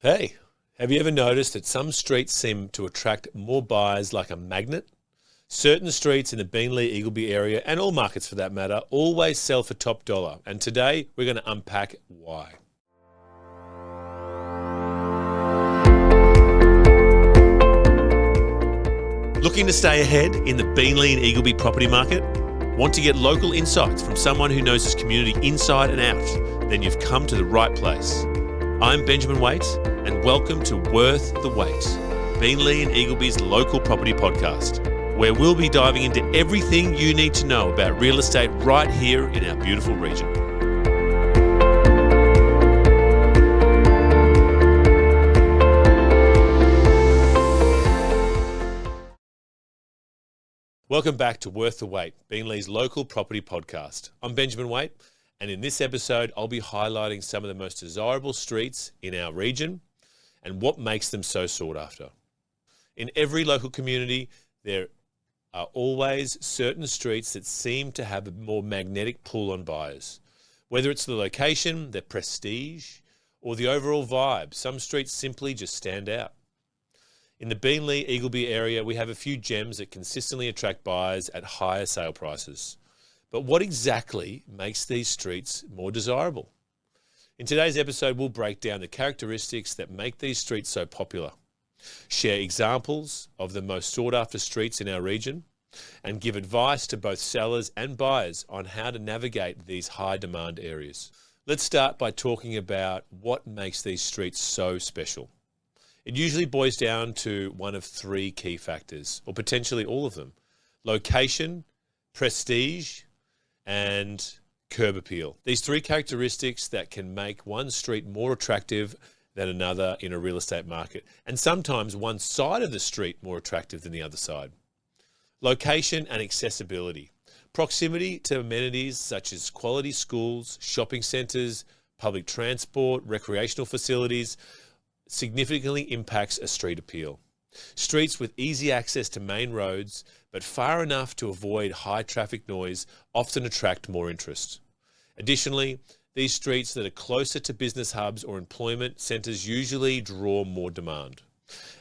Hey, have you ever noticed that some streets seem to attract more buyers like a magnet? Certain streets in the Beenleigh, Eagleby area, and all markets for that matter, always sell for top dollar. And today we're going to unpack why. Looking to stay ahead in the Beenleigh and Eagleby property market? Want to get local insights from someone who knows this community inside and out? Then you've come to the right place. I'm Benjamin Waite, and welcome to Worth the Wait, Beenleigh and Eagleby's local property podcast, where we'll be diving into everything you need to know about real estate right here in our beautiful region. Welcome back to Worth the Wait, Beenleigh's local property podcast. I'm Benjamin Waite, and in this episode, I'll be highlighting some of the most desirable streets in our region and what makes them so sought after. In every local community, there are always certain streets that seem to have a more magnetic pull on buyers. Whether it's the location, the prestige, or the overall vibe, some streets simply just stand out. In the Beenleigh, Eagleby area, we have a few gems that consistently attract buyers at higher sale prices. But what exactly makes these streets more desirable? In today's episode, we'll break down the characteristics that make these streets so popular, share examples of the most sought after streets in our region, and give advice to both sellers and buyers on how to navigate these high demand areas. Let's start by talking about what makes these streets so special. It usually boils down to one of three key factors, or potentially all of them: location, prestige, and curb appeal. These three characteristics that can make one street more attractive than another in a real estate market, and sometimes one side of the street more attractive than the other side. Location and accessibility. Proximity to amenities such as quality schools, shopping centres, public transport, recreational facilities significantly impacts a street appeal. Streets with easy access to main roads, but far enough to avoid high traffic noise, often attract more interest. Additionally, these streets that are closer to business hubs or employment centres usually draw more demand,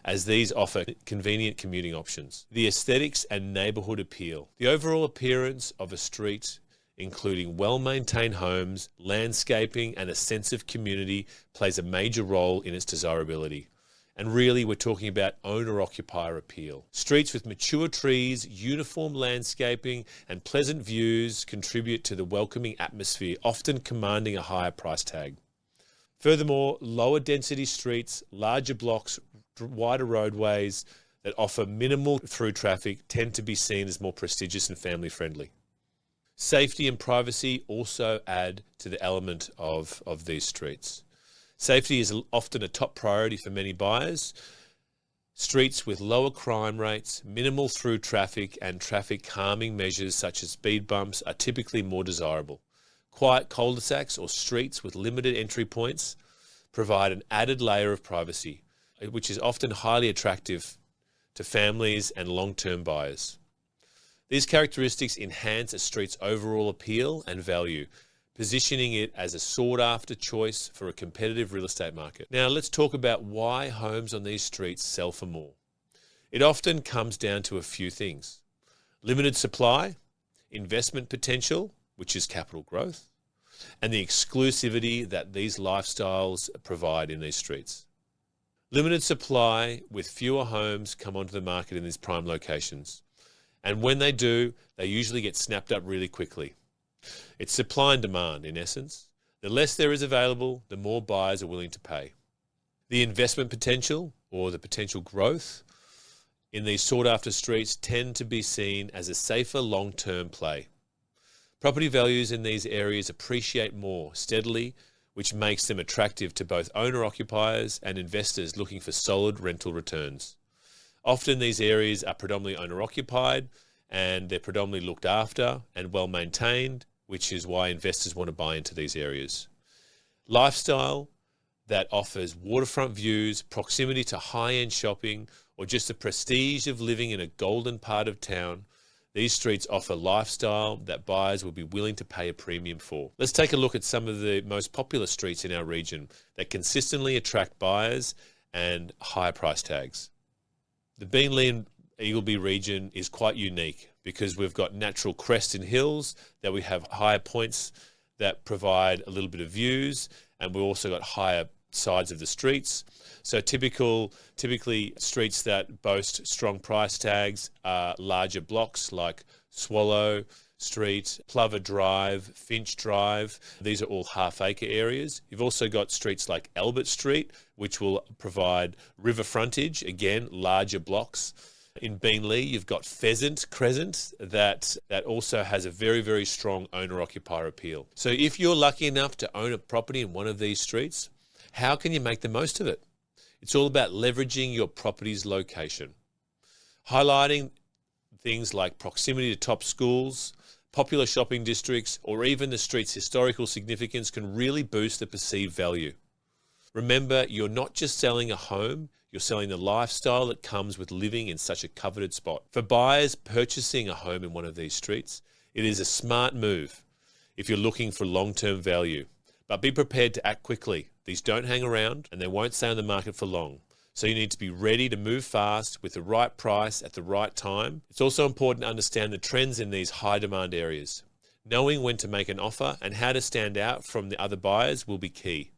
as these offer convenient commuting options. The aesthetics and neighbourhood appeal. The overall appearance of a street, including well-maintained homes, landscaping, and a sense of community, plays a major role in its desirability. And really, we're talking about owner-occupier appeal. Streets with mature trees, uniform landscaping, and pleasant views contribute to the welcoming atmosphere, often commanding a higher price tag. Furthermore, lower density streets, larger blocks, wider roadways that offer minimal through traffic tend to be seen as more prestigious and family-friendly. Safety and privacy also add to the element of these streets. Safety is often a top priority for many buyers. Streets with lower crime rates, minimal through traffic, and traffic calming measures such as speed bumps are typically more desirable. Quiet cul-de-sacs or streets with limited entry points provide an added layer of privacy, which is often highly attractive to families and long-term buyers. These characteristics enhance a street's overall appeal and value, positioning it as a sought-after choice for a competitive real estate market. Now, let's talk about why homes on these streets sell for more. It often comes down to a few things: limited supply, investment potential, which is capital growth, and the exclusivity that these lifestyles provide in these streets. Limited supply, with fewer homes come onto the market in these prime locations. And when they do, they usually get snapped up really quickly. It's supply and demand, in essence. The less there is available, the more buyers are willing to pay. The investment potential, or the potential growth, in these sought-after streets tend to be seen as a safer long-term play. Property values in these areas appreciate more steadily, which makes them attractive to both owner-occupiers and investors looking for solid rental returns. Often these areas are predominantly owner-occupied, and they're predominantly looked after and well-maintained, which is why investors want to buy into these areas. Lifestyle that offers waterfront views, proximity to high-end shopping, or just the prestige of living in a golden part of town. These streets offer lifestyle that buyers will be willing to pay a premium for. Let's take a look at some of the most popular streets in our region that consistently attract buyers and higher price tags. The Beenleigh and Eagleby region is quite unique because we've got natural crests and hills, that we have higher points that provide a little bit of views, and we've also got higher sides of the streets. So typically streets that boast strong price tags are larger blocks like Swallow Street, Plover Drive, Finch Drive. These are all half-acre areas. You've also got streets like Albert Street, which will provide river frontage, again, larger blocks. In Beenleigh, you've got Pheasant Crescent that also has a very, very strong owner-occupier appeal. So if you're lucky enough to own a property in one of these streets, how can you make the most of it? It's all about leveraging your property's location. Highlighting things like proximity to top schools, popular shopping districts, or even the street's historical significance can really boost the perceived value. Remember, you're not just selling a home, you're selling the lifestyle that comes with living in such a coveted spot. For buyers purchasing a home in one of these streets, it is a smart move if you're looking for long-term value. But be prepared to act quickly. These don't hang around and they won't stay on the market for long. So you need to be ready to move fast with the right price at the right time. It's also important to understand the trends in these high demand areas. Knowing when to make an offer and how to stand out from the other buyers will be key.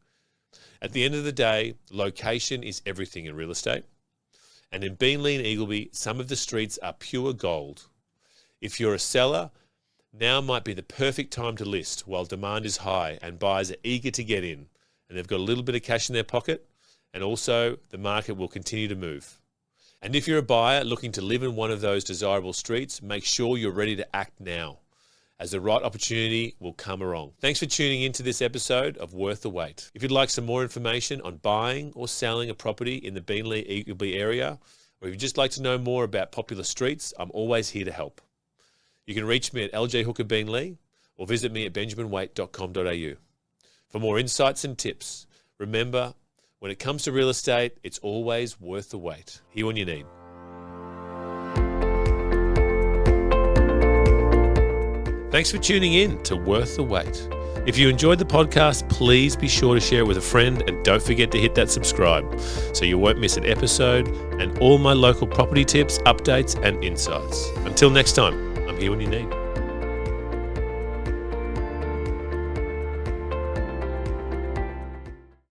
At the end of the day, location is everything in real estate. And in Beenleigh and Eagleby, some of the streets are pure gold. If you're a seller, now might be the perfect time to list while demand is high and buyers are eager to get in and they've got a little bit of cash in their pocket, and also the market will continue to move. And if you're a buyer looking to live in one of those desirable streets, make sure you're ready to act now, as the right opportunity will come along. Thanks for tuning into this episode of Worth the Wait. If you'd like some more information on buying or selling a property in the Beenleigh Eagleby area, or if you'd just like to know more about popular streets, I'm always here to help. You can reach me at LJ Hooker Beenleigh or visit me at benjaminwaite.com.au. For more insights and tips, remember, when it comes to real estate, it's always worth the wait. Here when you need. Thanks for tuning in to Worth the Wait. If you enjoyed the podcast, please be sure to share it with a friend and don't forget to hit that subscribe so you won't miss an episode and all my local property tips, updates and insights. Until next time, I'm here when you need.